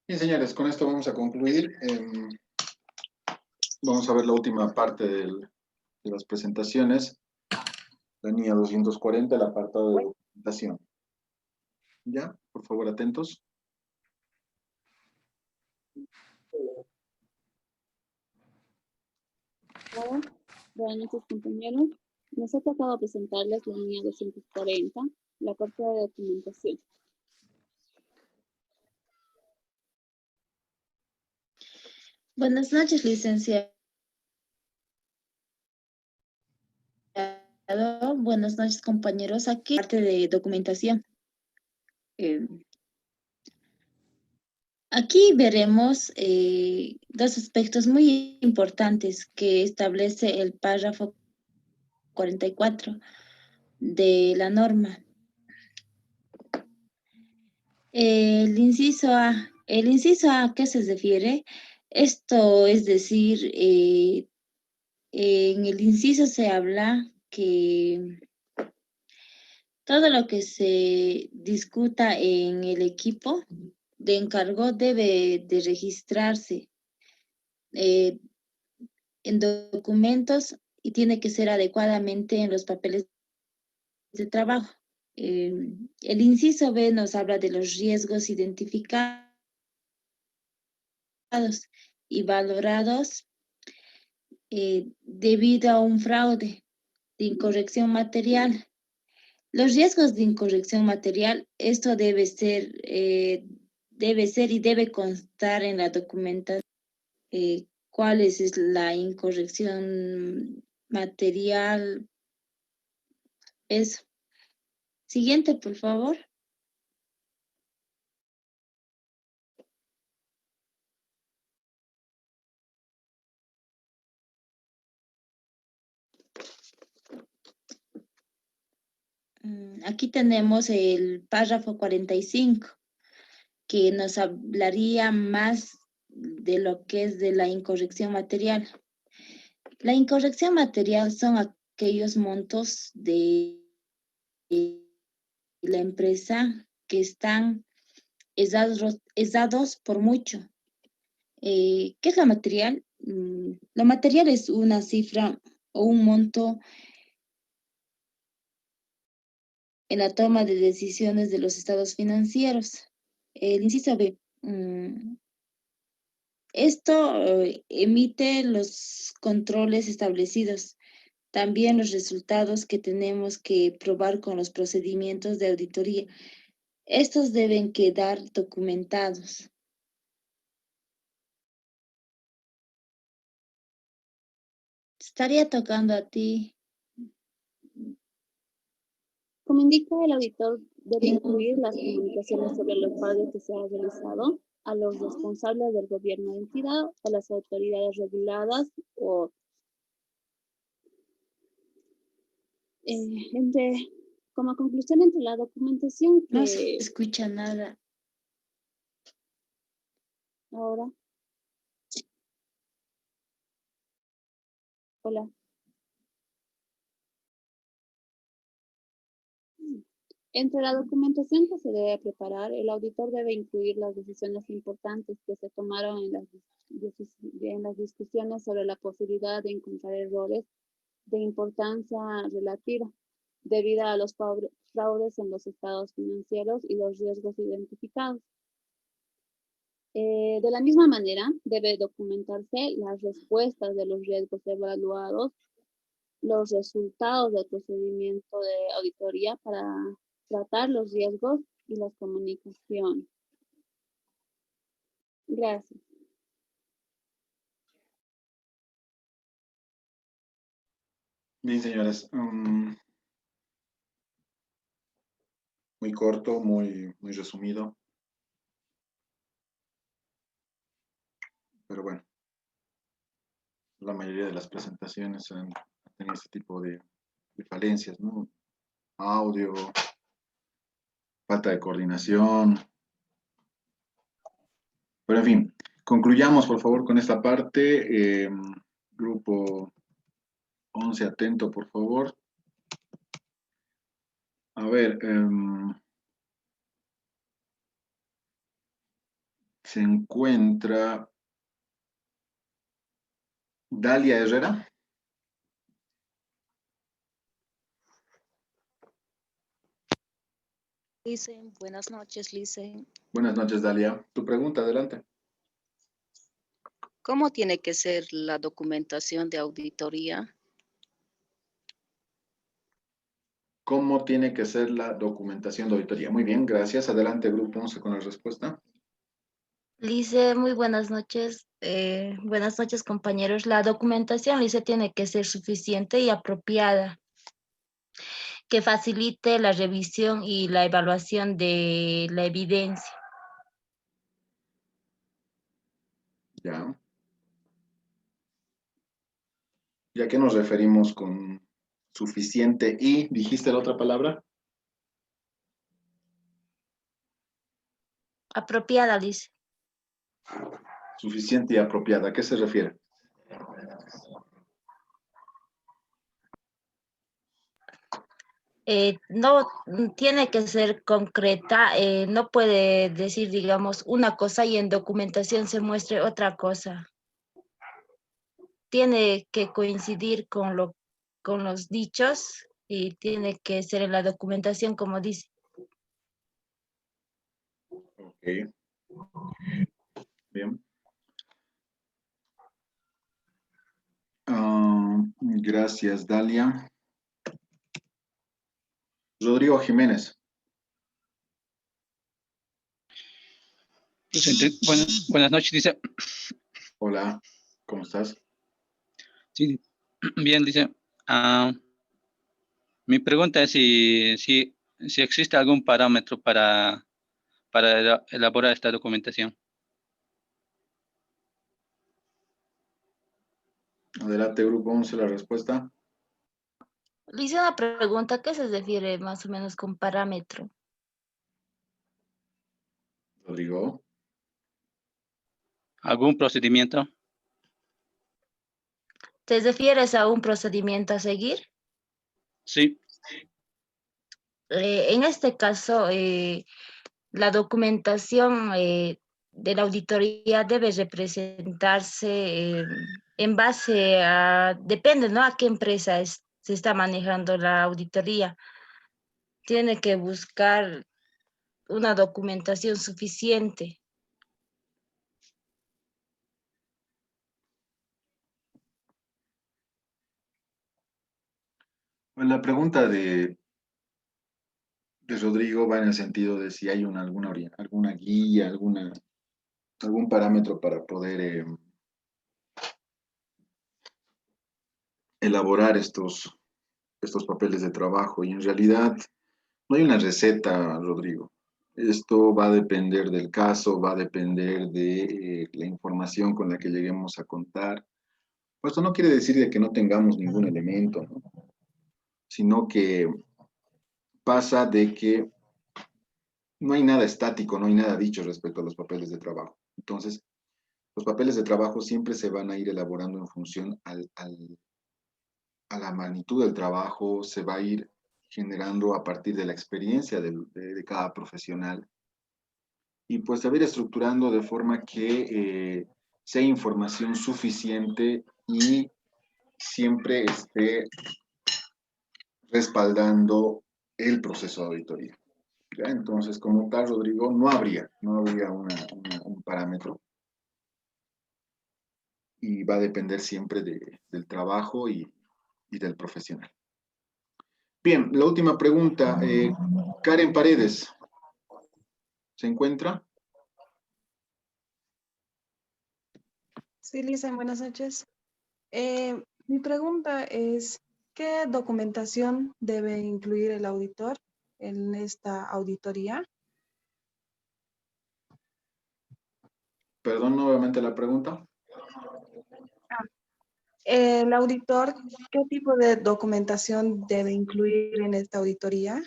Bien, señores, con esto vamos a concluir. Vamos a ver la última parte de las presentaciones. La NIA 240, el apartado de documentación. ¿Ya? Por favor, atentos. Hola, buenas noches, compañeros. Nos ha tocado presentarles la NIA 240, la parte de documentación. Buenas noches, licenciado. Buenas noches, compañeros. Aquí parte de documentación. Aquí veremos dos aspectos muy importantes que establece el párrafo 44 de la norma. El inciso A. El inciso A, ¿a qué se refiere? Esto es decir, en el inciso se habla que todo lo que se discuta en el equipo de encargo debe de registrarse en documentos y tiene que ser adecuadamente en los papeles de trabajo. El inciso B nos habla de los riesgos identificados y valorados debido a un fraude de incorrección material. Los riesgos de incorrección material, esto debe ser y debe constar en la documentación cuál es la incorrección material. Eso. Siguiente, por favor. Aquí tenemos el párrafo 45, que nos hablaría más de lo que es de la incorrección material. La incorrección material son aquellos montos de la empresa que están exados por mucho. ¿Qué es la material? La material es una cifra o un monto en la toma de decisiones de los estados financieros. El inciso B. Esto emite los controles establecidos, también los resultados que tenemos que probar con los procedimientos de auditoría. Estos deben quedar documentados. Estaría tocando a ti. Como indica, el auditor debe incluir las comunicaciones sobre los pagos que se han realizado a los responsables del gobierno de entidad, a las autoridades reguladas o como conclusión entre la documentación que... No se escucha nada. Ahora. Hola. Entre la documentación que se debe preparar, el auditor debe incluir las decisiones importantes que se tomaron en las discusiones sobre la posibilidad de encontrar errores de importancia relativa debido a los fraudes en los estados financieros y los riesgos identificados. De la misma manera, debe documentarse las respuestas de los riesgos evaluados, los resultados del procedimiento de auditoría para tratar los riesgos y las comunicaciones. Gracias. Bien, señores. Muy corto, muy resumido. Pero bueno, la mayoría de las presentaciones han tenido este tipo de falencias, ¿no? Audio, falta de coordinación. Pero en fin, concluyamos por favor con esta parte. Grupo 11, atento por favor. A ver, se encuentra Dalia Herrera. Listen, buenas noches, Listen. Buenas noches, Dalia. Tu pregunta, adelante. ¿Cómo tiene que ser la documentación de auditoría? ¿Cómo tiene que ser la documentación de auditoría? Muy bien, gracias. Adelante, grupo 11 con la respuesta. Lice, muy buenas noches. Buenas noches, compañeros. La documentación, Lice, tiene que ser suficiente y apropiada, que facilite la revisión y la evaluación de la evidencia. Ya. ¿Y a qué nos referimos con suficiente y? ¿Dijiste la otra palabra? Apropiada, Lice. Suficiente y apropiada. ¿A qué se refiere? No tiene que ser concreta, no puede decir, digamos, una cosa y en documentación se muestre otra cosa. Tiene que coincidir con los dichos y tiene que ser en la documentación como dice. Ok. Bien. Gracias, Dalia. Rodrigo Jiménez. Buenas noches, dice. Hola, ¿cómo estás? Sí, bien, dice. Mi pregunta es si existe algún parámetro para elaborar esta documentación. Adelante, grupo 11, la respuesta. Le hice una pregunta, ¿a qué se refiere más o menos con parámetro? Rodrigo. ¿Algún procedimiento? ¿Te refieres a un procedimiento a seguir? Sí. En este caso, la documentación de la auditoría debe representarse en base a, depende, ¿no? A qué empresa se está manejando la auditoría. Tiene que buscar una documentación suficiente. Pues la pregunta de Rodrigo va en el sentido de si hay alguna guía, algún parámetro para poder elaborar estos papeles de trabajo. Y en realidad no hay una receta, Rodrigo. Esto va a depender del caso, va a depender de la información con la que lleguemos a contar. Pues esto no quiere decir de que no tengamos ningún elemento, ¿no? Sino que pasa de que no hay nada estático, no hay nada dicho respecto a los papeles de trabajo. Entonces, los papeles de trabajo siempre se van a ir elaborando en función a la magnitud del trabajo, se va a ir generando a partir de la experiencia de cada profesional y pues se va a ir estructurando de forma que sea información suficiente y siempre esté respaldando el proceso de auditoría. ¿Ya? Entonces, como tal, Rodrigo, no habría un parámetro y va a depender siempre del trabajo y del profesional. Bien, la última pregunta. Karen Paredes, ¿se encuentra? Sí, Lisa, buenas noches. Mi pregunta es, ¿qué documentación debe incluir el auditor en esta auditoría? Perdón nuevamente la pregunta. El auditor, ¿qué tipo de documentación debe incluir en esta auditoría?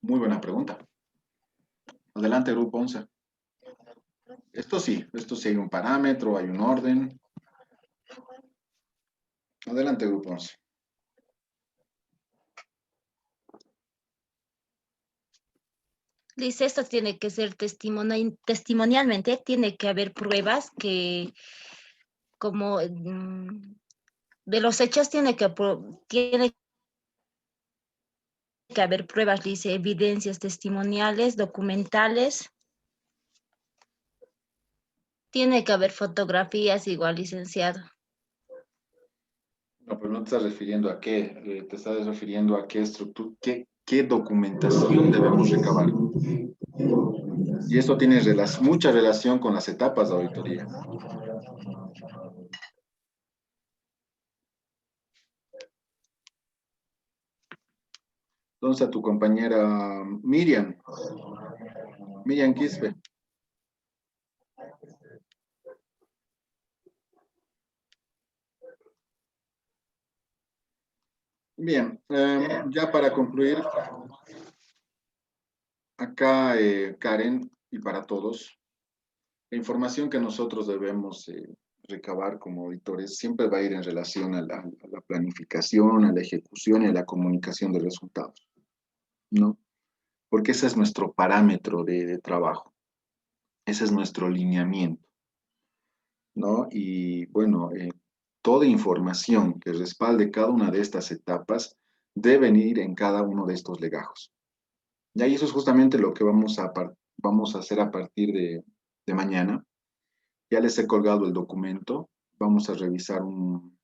Muy buena pregunta. Adelante, grupo 11. Esto sí hay un parámetro, hay un orden. Adelante, grupo 11. Liz, esto tiene que ser testimonialmente, tiene que haber pruebas que, como de los hechos, tiene que haber pruebas, dice, evidencias testimoniales, documentales. Tiene que haber fotografías igual, licenciado. No, pero no te estás refiriendo a qué, te estás refiriendo a qué estructura, qué documentación debemos recabar. Y esto tiene mucha relación con las etapas de auditoría. Entonces a tu compañera Miriam Quispe. Bien, ya para concluir, acá Karen, y para todos, la información que nosotros debemos recabar como auditores siempre va a ir en relación a la planificación, a la ejecución y a la comunicación de resultados, ¿no? Porque ese es nuestro parámetro de trabajo, ese es nuestro lineamiento, ¿no? Y bueno, toda información que respalde cada una de estas etapas debe ir en cada uno de estos legajos. Y ahí eso es justamente lo que vamos a hacer a partir de mañana. Ya les he colgado el documento. Vamos a revisar un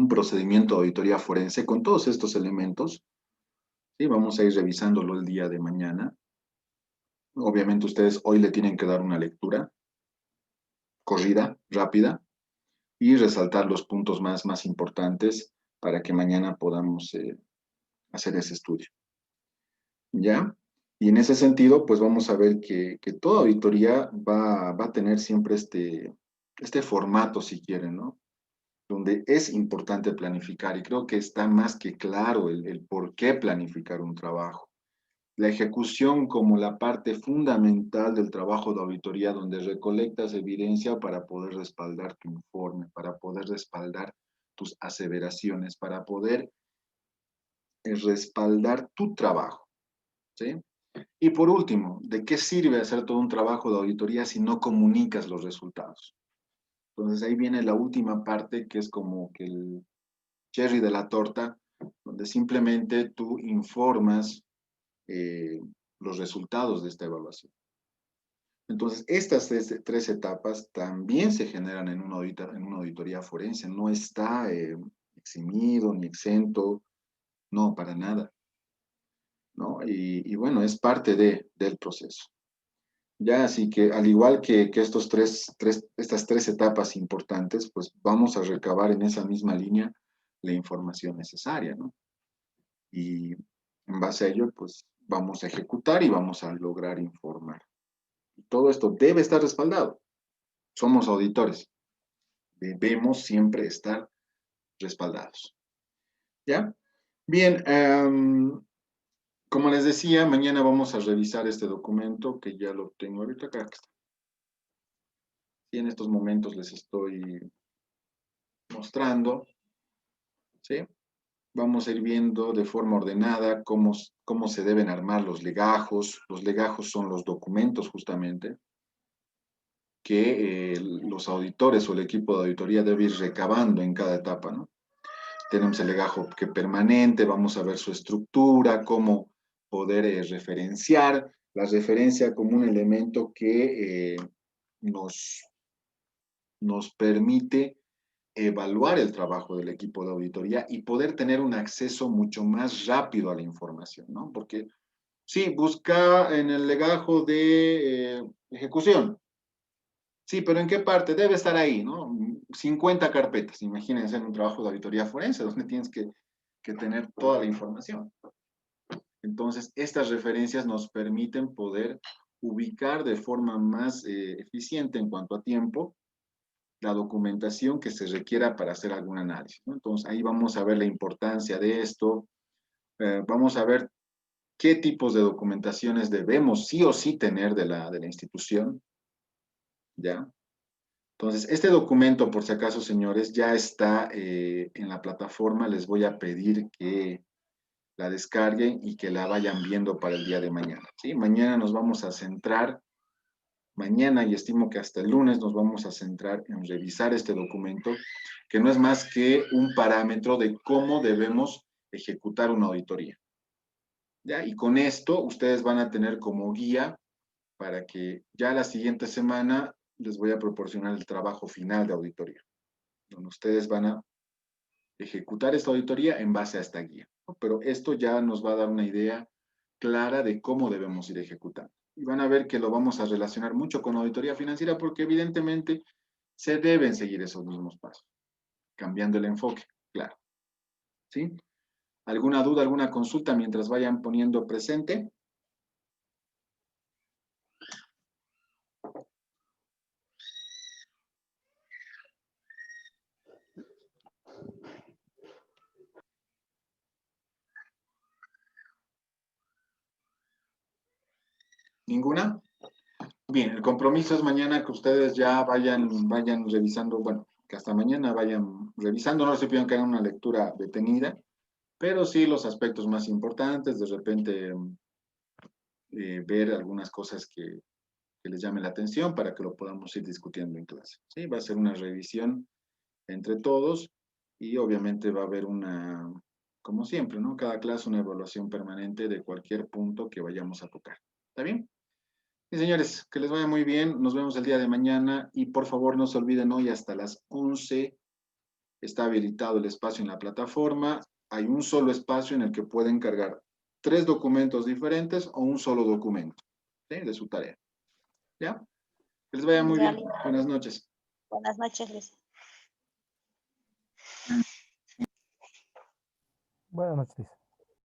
procedimiento de auditoría forense con todos estos elementos. ¿Sí? Vamos a ir revisándolo el día de mañana. Obviamente ustedes hoy le tienen que dar una lectura corrida, rápida, y resaltar los puntos más importantes para que mañana podamos hacer ese estudio. ¿Ya? Y en ese sentido, pues vamos a ver que toda auditoría va a tener siempre este formato, si quieren, ¿no? Donde es importante planificar y creo que está más que claro el por qué planificar un trabajo. La ejecución como la parte fundamental del trabajo de auditoría, donde recolectas evidencia para poder respaldar tu informe, para poder respaldar tus aseveraciones, para poder respaldar tu trabajo, ¿sí? Y por último, ¿de qué sirve hacer todo un trabajo de auditoría si no comunicas los resultados? Entonces ahí viene la última parte que es como que el cherry de la torta, donde simplemente tú informas los resultados de esta evaluación. Entonces, estas tres etapas también se generan en una auditoría forense, no está eximido ni exento, no, para nada, ¿no? Y bueno, es parte del proceso. Ya, así que al igual que estas tres etapas importantes, pues vamos a recabar en esa misma línea la información necesaria, ¿no? Y en base a ello, pues vamos a ejecutar y vamos a lograr informar. Todo esto debe estar respaldado. Somos auditores. Debemos siempre estar respaldados. ¿Ya? Bien, como les decía, mañana vamos a revisar este documento que ya lo tengo ahorita acá. Y en estos momentos les estoy mostrando, ¿sí? Vamos a ir viendo de forma ordenada cómo se deben armar los legajos. Los legajos son los documentos justamente que los auditores o el equipo de auditoría debe ir recabando en cada etapa, ¿no? Tenemos el legajo que permanente, vamos a ver su estructura, cómo poder referenciar, la referencia como un elemento que nos permite evaluar el trabajo del equipo de auditoría y poder tener un acceso mucho más rápido a la información, ¿no? Porque sí, busca en el legajo de ejecución. Sí, pero ¿en qué parte? Debe estar ahí, ¿no? 50 carpetas, imagínense en un trabajo de auditoría forense, donde tienes que tener toda la información. Entonces, estas referencias nos permiten poder ubicar de forma más eficiente en cuanto a tiempo la documentación que se requiera para hacer algún análisis, ¿no? Entonces, ahí vamos a ver la importancia de esto, vamos a ver qué tipos de documentaciones debemos sí o sí tener de la institución, ¿ya? Entonces, este documento, por si acaso, señores, ya está en la plataforma. Les voy a pedir que la descarguen y que la vayan viendo para el día de mañana, ¿sí? Mañana nos vamos a centrar, mañana y estimo que hasta el lunes nos vamos a centrar en revisar este documento, que no es más que un parámetro de cómo debemos ejecutar una auditoría. ¿Ya? Y con esto ustedes van a tener como guía para que ya la siguiente semana les voy a proporcionar el trabajo final de auditoría, donde ustedes van a ejecutar esta auditoría en base a esta guía, ¿no? Pero esto ya nos va a dar una idea clara de cómo debemos ir ejecutando. Y van a ver que lo vamos a relacionar mucho con la auditoría financiera porque evidentemente se deben seguir esos mismos pasos, cambiando el enfoque, claro. ¿Sí? ¿Alguna duda, alguna consulta mientras vayan poniendo presente? ¿Ninguna? Bien, el compromiso es mañana que ustedes ya vayan revisando, bueno, que hasta mañana vayan revisando, no les pidan que hagan una lectura detenida, pero sí los aspectos más importantes, de repente ver algunas cosas que les llamen la atención para que lo podamos ir discutiendo en clase. ¿Sí? Va a ser una revisión entre todos y obviamente va a haber una, como siempre, ¿no? Cada clase una evaluación permanente de cualquier punto que vayamos a tocar. ¿Está bien? Y señores, que les vaya muy bien. Nos vemos el día de mañana y por favor no se olviden hoy hasta las 11 está habilitado el espacio en la plataforma. Hay un solo espacio en el que pueden cargar 3 documentos diferentes o un solo documento, ¿sí? De su tarea. ¿Ya? Que les vaya muy bien. Buenas noches. Buenas noches, Luis. Buenas noches.